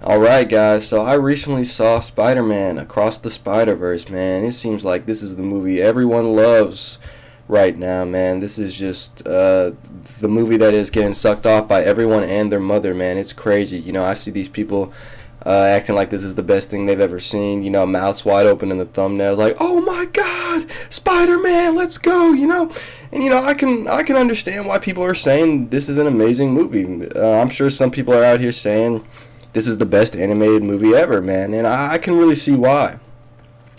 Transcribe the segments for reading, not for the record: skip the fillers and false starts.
Alright, guys, so I recently saw Spider Man Across the Spider Verse, man. It seems like this is the movie everyone loves right now, man. This is just the movie that is getting sucked off by everyone and their mother, man. It's crazy. I see these people acting like this is the best thing they've ever seen, mouths wide open in the thumbnails, like, oh my god, Spider Man, let's go. And I can understand why people are saying this is an amazing movie. I'm sure some people are out here saying this is the best animated movie ever, man, and I can really see why.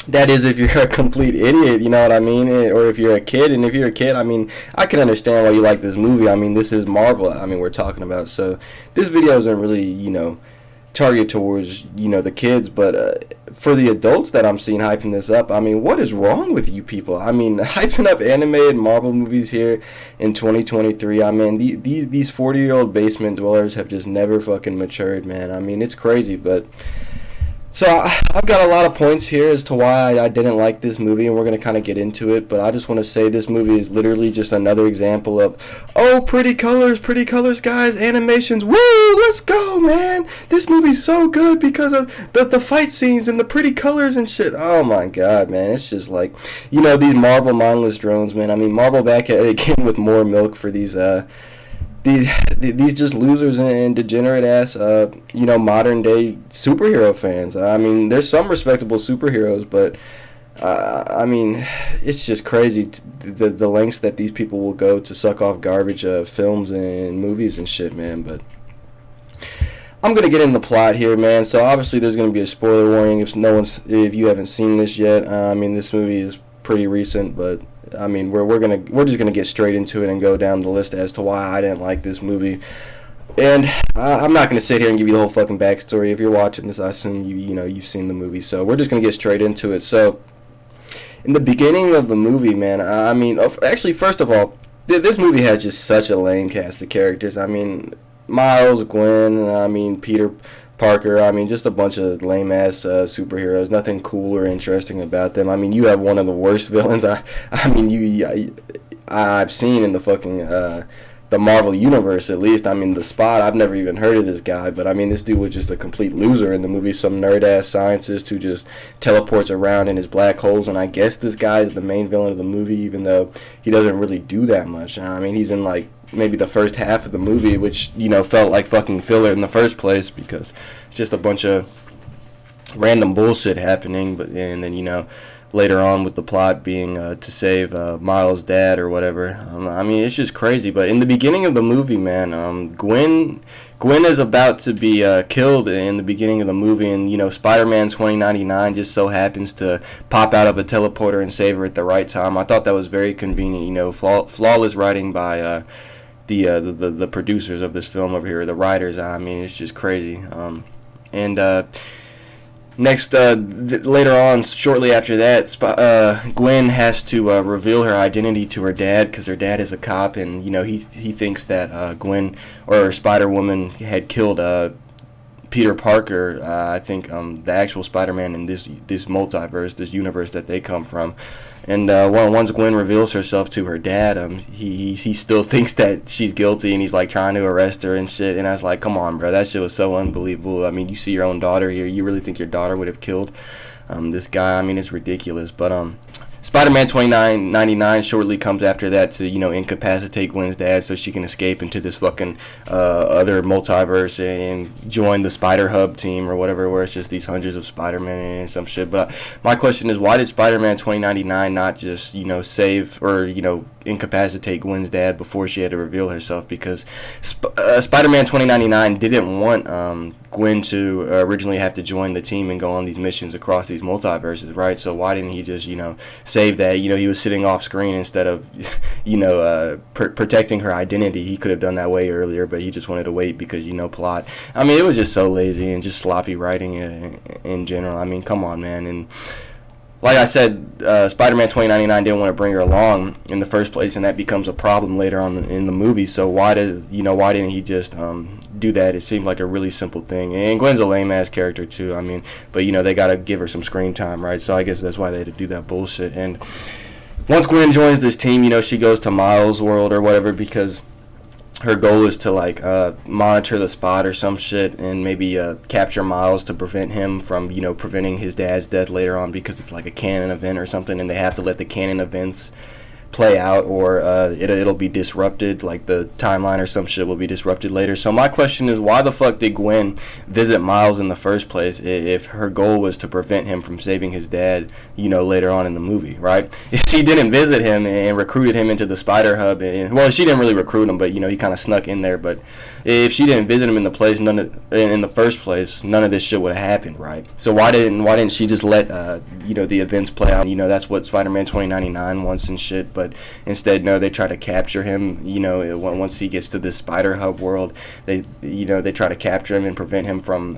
That is, if you're a complete idiot, you know what I mean, or if you're a kid. And if you're a kid, I mean, I can understand why you like this movie. I mean, this is Marvel. I mean, we're talking about. So this video isn't really, target towards the kids, but for the adults that I'm seeing hyping this up, I mean, what is wrong with you people? I mean, hyping up animated Marvel movies here in 2023. I mean, these 40-year-old basement dwellers have just never fucking matured, man. I mean, it's crazy. But so I've got a lot of points here as to why I didn't like this movie, and we're going to kind of get into it. But I just want to say this movie is literally just another example of, oh, pretty colors, guys, animations, woo, let's go, man. This movie's so good because of the fight scenes and the pretty colors and shit. Oh, my God, man. It's just like, these Marvel mindless drones, man. I mean, Marvel back at it again with more milk for these just losers and degenerate ass modern day superhero fans. I mean, there's some respectable superheroes, but I mean, it's just crazy the lengths that these people will go to suck off garbage films and movies and shit, man. But I'm gonna get in the plot here, man. So obviously there's gonna be a spoiler warning if you haven't seen this yet. I mean, this movie is pretty recent, but I mean, we're just gonna get straight into it and go down the list as to why I didn't like this movie. And I'm not gonna sit here and give you the whole fucking backstory. If you're watching this, I assume you've seen the movie. So we're just gonna get straight into it. So in the beginning of the movie, man, I mean, actually, first of all, this movie has just such a lame cast of characters. I mean, Miles, Gwen, I mean, Peter Parker, I mean, just a bunch of lame ass superheroes. Nothing cool or interesting about them. I mean, you have one of the worst villains I've seen in the fucking the Marvel universe, at least. I mean, the Spot. I've never even heard of this guy, but I mean, this dude was just a complete loser in the movie. Some nerd ass scientist who just teleports around in his black holes, and I guess this guy is the main villain of the movie, even though he doesn't really do that much. I mean, he's in like maybe the first half of the movie, which felt like fucking filler in the first place because it's just a bunch of random bullshit happening. But and then later on with the plot being to save Miles' dad or whatever. I mean, it's just crazy. But in the beginning of the movie, man, Gwen is about to be killed in the beginning of the movie, and Spider-Man 2099 just so happens to pop out of a teleporter and save her at the right time. I thought that was very convenient. Flawless writing by the producers of this film over here, the writers. I mean, it's just crazy. And next, later on, shortly after that, Gwen has to reveal her identity to her dad because her dad is a cop, and he thinks that Gwen or Spider-Woman had killed Peter Parker. I think the actual Spider-Man in this multiverse, this universe that they come from. And once Gwen reveals herself to her dad, he still thinks that she's guilty, and he's like trying to arrest her and shit. And I was like, come on, bro, that shit was so unbelievable. I mean, you see your own daughter here. You really think your daughter would have killed this guy? I mean, it's ridiculous. But Spider-Man 2999 shortly comes after that to incapacitate Gwen's dad so she can escape into this fucking other multiverse and join the Spider Hub team or whatever, where it's just these hundreds of Spider-Men and some shit. But my question is, why did Spider-Man 2099 not just save or incapacitate Gwen's dad before she had to reveal herself? Because Spider-Man 2099 didn't want Gwen to originally have to join the team and go on these missions across these multiverses, right? So why didn't he just save that? He was sitting off screen instead of protecting her identity. He could have done that way earlier, but he just wanted to wait because plot. I mean, it was just so lazy and just sloppy writing in general. I mean, come on, man. And like I said, Spider-Man 2099 didn't want to bring her along in the first place, and that becomes a problem later on in the movie. So why didn't he just do that? It seemed like a really simple thing. And Gwen's a lame ass character too. I mean, but they gotta give her some screen time, right? So I guess that's why they had to do that bullshit. And once Gwen joins this team, she goes to Miles' world or whatever because her goal is to like monitor the spot or some shit, and maybe capture Miles to prevent him from preventing his dad's death later on, because it's like a canon event or something, and they have to let the canon events play out, or it'll be disrupted, like the timeline or some shit will be disrupted later. So my question is, why the fuck did Gwen visit Miles in the first place if her goal was to prevent him from saving his dad, later on in the movie, right? If she didn't visit him and recruited him into the Spider Hub, and well, she didn't really recruit him, but he kind of snuck in there. But if she didn't visit him in the first place, none of this shit would have happened, right? So why didn't she just let the events play out? That's what Spider-Man 2099 wants and shit. But instead, no, they try to capture him. Once he gets to this Spider Hub world, they try to capture him and prevent him from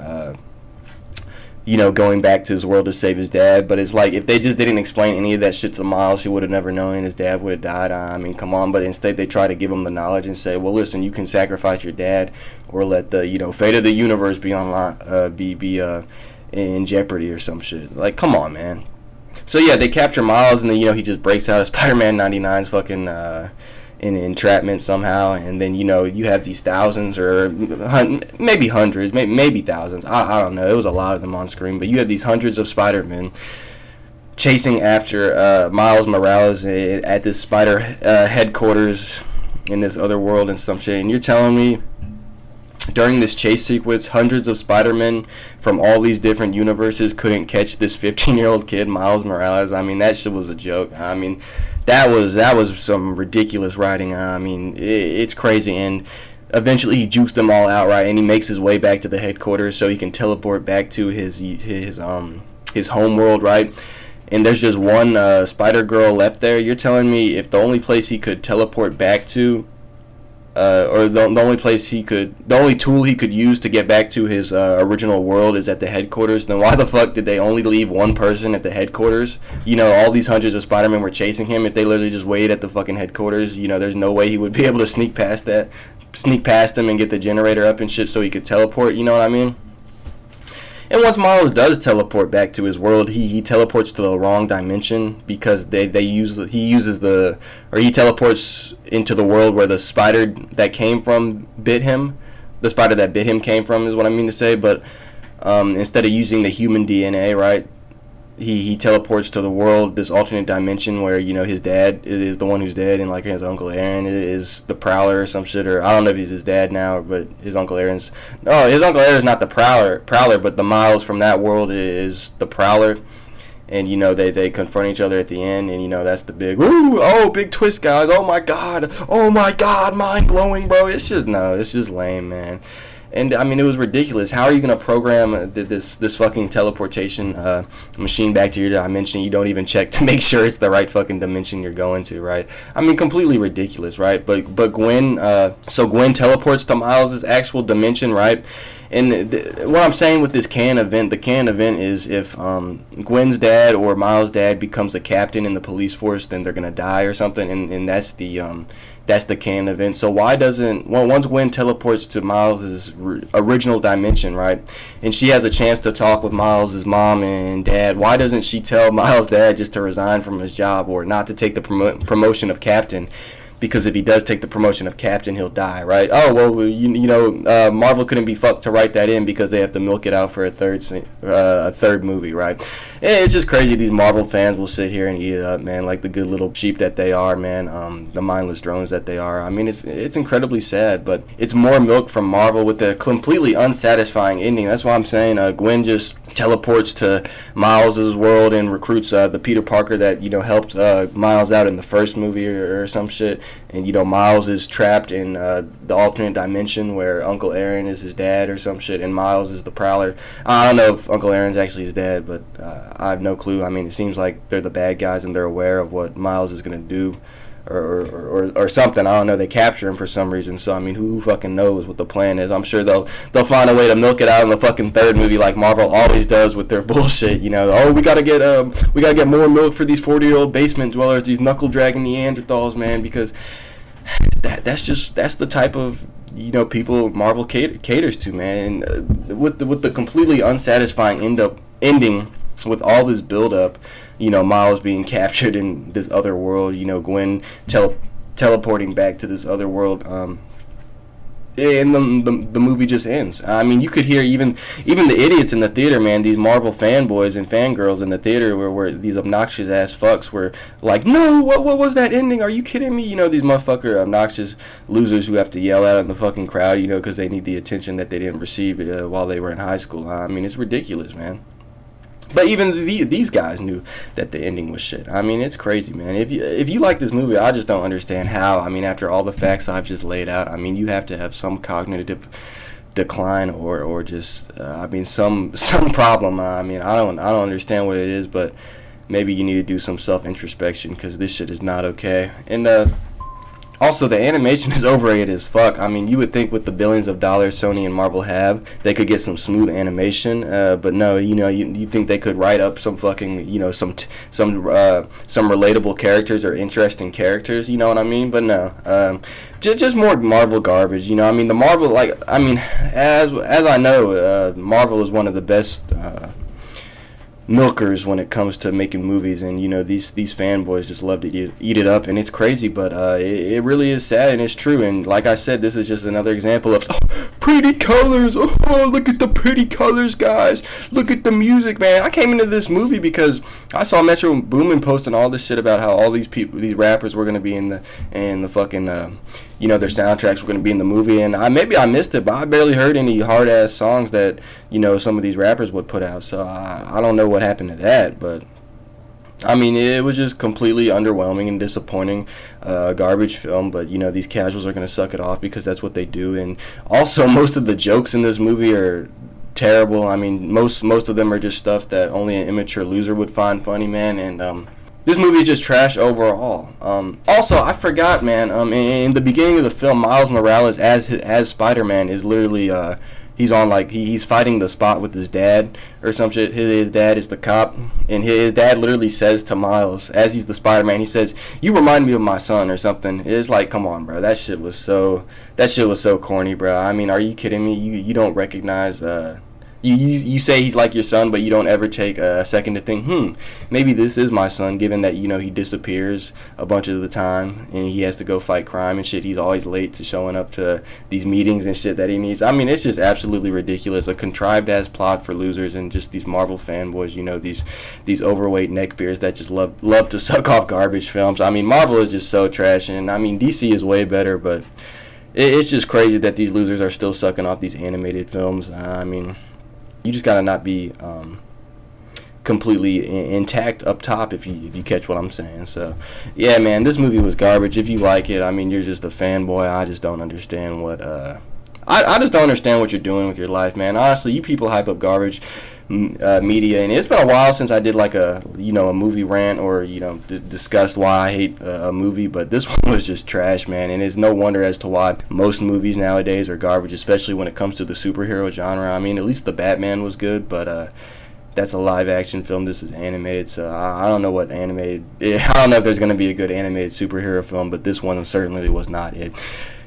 going back to his world to save his dad. But it's like, if they just didn't explain any of that shit to Miles, he would have never known, and his dad would have died. I mean, come on. But instead, they try to give him the knowledge and say, well, listen, you can sacrifice your dad, or let the fate of the universe be in jeopardy or some shit. Like, come on, man. So yeah, they capture Miles, and then he just breaks out of Spider-Man 99's fucking in entrapment somehow, and then you have these thousands, or maybe hundreds, maybe thousands, I don't know, it was a lot of them on screen, but you have these hundreds of Spider-Men chasing after Miles Morales at this Spider headquarters in this other world and some shit. And you're telling me during this chase sequence, hundreds of Spider-Men from all these different universes couldn't catch this 15-year-old kid, Miles Morales? I mean, that shit was a joke. I mean, that was some ridiculous writing. I mean, it's crazy. And eventually he jukes them all out, right? And he makes his way back to the headquarters so he can teleport back to his home world, right? And there's just one Spider-Girl left there. You're telling me if the only place he could teleport back to, or the only tool he could use to get back to his original world is at the headquarters, then why the fuck did they only leave one person at the headquarters? All these hundreds of Spider-Men were chasing him. If they literally just waited at the fucking headquarters, there's no way he would be able to sneak past him and get the generator up and shit so he could teleport, you know what I mean? And once Miles does teleport back to his world, he teleports to the wrong dimension, because he teleports into the world where the spider that came from bit him. The spider that bit him came from, is what I mean to say. But instead of using the human DNA, right, he teleports to the world, this alternate dimension where his dad is the one who's dead, and like his Uncle Aaron is the Prowler or some shit, or I don't know if he's his dad now, but his Uncle Aaron's not the Prowler, but the Miles from that world is the Prowler. And they confront each other at the end, and that's the big big twist, guys. Oh my god, mind blowing, bro. It's just lame, man. And I mean, it was ridiculous. How are you gonna program this fucking teleportation machine back to your dimension? You don't even check to make sure it's the right fucking dimension you're going to, right? I mean, completely ridiculous, right? But Gwen, so Gwen teleports to Miles' actual dimension, right? And what I'm saying with this canon event, the canon event is if Gwen's dad or Miles' dad becomes a captain in the police force, then they're gonna die or something, and that's the canon event. So why doesn't, once Gwen teleports to Miles' original dimension, right, and she has a chance to talk with Miles' mom and dad, why doesn't she tell Miles' dad just to resign from his job, or not to take the promotion of captain? Because if he does take the promotion of captain, he'll die, right? Oh, well, Marvel couldn't be fucked to write that in because they have to milk it out for a third movie, right? It's just crazy. These Marvel fans will sit here and eat it up, man, like the good little sheep that they are, man, the mindless drones that they are. I mean, it's incredibly sad, but it's more milk from Marvel with a completely unsatisfying ending. That's why I'm saying Gwen just teleports to Miles' world and recruits the Peter Parker that helped Miles out in the first movie or some shit. And Miles is trapped in the alternate dimension where Uncle Aaron is his dad or some shit, and Miles is the Prowler. I don't know if Uncle Aaron's actually his dad, but I have no clue. I mean, it seems like they're the bad guys and they're aware of what Miles is gonna do, or something. I don't know. They capture him for some reason. So I mean, who fucking knows what the plan is? I'm sure they'll find a way to milk it out in the fucking third movie, like Marvel always does with their bullshit. Oh, we gotta get more milk for these 40-year-old basement dwellers, these knuckle dragging Neanderthals, man, because that's the type of people Marvel caters to, man. And with the completely unsatisfying ending with all this build up, Miles being captured in this other world, Gwen teleporting back to this other world, and the movie just ends. I mean, you could hear even the idiots in the theater, man. These Marvel fanboys and fangirls in the theater were these obnoxious ass fucks were like, no, what was that ending? Are you kidding me? You know, these motherfucker obnoxious losers who have to yell out in the fucking crowd, you know, because they need the attention that they didn't receive while they were in high school. I mean, it's ridiculous, man. But even these guys knew that the ending was shit. I mean, it's crazy, man. If you like this movie, I just don't understand how. I mean, after all the facts I've just laid out, I mean, you have to have some cognitive decline or just I mean some problem. I mean, I don't understand what it is, but maybe you need to do some self introspection because this shit is not okay. And also, the animation is overrated as fuck. I mean, you would think with the billions of dollars Sony and Marvel have, they could get some smooth animation. But no, you know, you think they could write up some fucking, you know, some relatable characters or interesting characters. You know what I mean? But no, just more Marvel garbage. You know, I mean, the Marvel, like, I mean, as I know, Marvel is one of the best milkers when it comes to making movies, and you know these fanboys just love to eat it up, and it's crazy, but it really is sad and it's true. And like I said, this is just another example of pretty colors. Oh, look at the pretty colors, guys. Look at the music, man. I came into this movie because I saw Metro Boomin posting all this shit about how all these rappers were gonna be in the fucking you know, their soundtracks were going to be in the movie, and maybe I missed it, but I barely heard any hard-ass songs that, you know, some of these rappers would put out, so I don't know what happened to that, but, I mean, it was just completely underwhelming and disappointing, garbage film, but, you know, these casuals are going to suck it off because that's what they do, and also most of the jokes in this movie are terrible. I mean, most of them are just stuff that only an immature loser would find funny, man, and, this movie is just trash overall. Also, I forgot, man. In the beginning of the film, Miles Morales as Spider-Man is literally he's on like he's fighting the spot with his dad or some shit. His dad is the cop, and his dad literally says to Miles as he's the Spider-Man, he says, "You remind me of my son" or something. It's like, come on, bro. That shit was so corny, bro. I mean, are you kidding me? You don't recognize You say he's like your son, but you don't ever take a second to think, maybe this is my son, given that, you know, he disappears a bunch of the time and he has to go fight crime and shit. He's always late to showing up to these meetings and shit that he needs. I mean, it's just absolutely ridiculous. A contrived-ass plot for losers and just these Marvel fanboys, you know, these overweight neckbeards that just love to suck off garbage films. I mean, Marvel is just so trash, and, I mean, DC is way better, but it's just crazy that these losers are still sucking off these animated films. I mean, you just gotta not be completely intact up top if you catch what I'm saying. So, yeah, man, this movie was garbage. If you like it, I mean, you're just a fanboy. I just don't understand what I just don't understand what you're doing with your life, man. Honestly, you people hype up garbage media, and it's been a while since I did like a movie rant or discussed why I hate a movie, but this one was just trash, man, and it's no wonder as to why most movies nowadays are garbage, especially when it comes to the superhero genre. I mean, at least the Batman was good, but that's a live action film. This is animated, so I don't know what animated. I don't know if there's gonna be a good animated superhero film, but this one certainly was not it.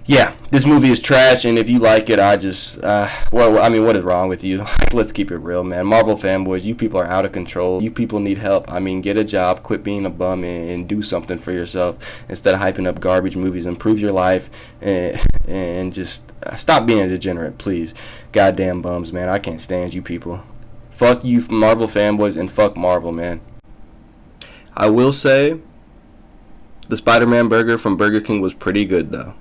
Yeah, this movie is trash, and if you like it, I just, well, I mean, what is wrong with you? Let's keep it real, man. Marvel fanboys, you people are out of control. You people need help. I mean, get a job, quit being a bum, and do something for yourself instead of hyping up garbage movies. Improve your life, and just stop being a degenerate, please. Goddamn bums, man. I can't stand you people. Fuck you Marvel fanboys, and fuck Marvel, man. I will say, the Spider-Man burger from Burger King was pretty good, though.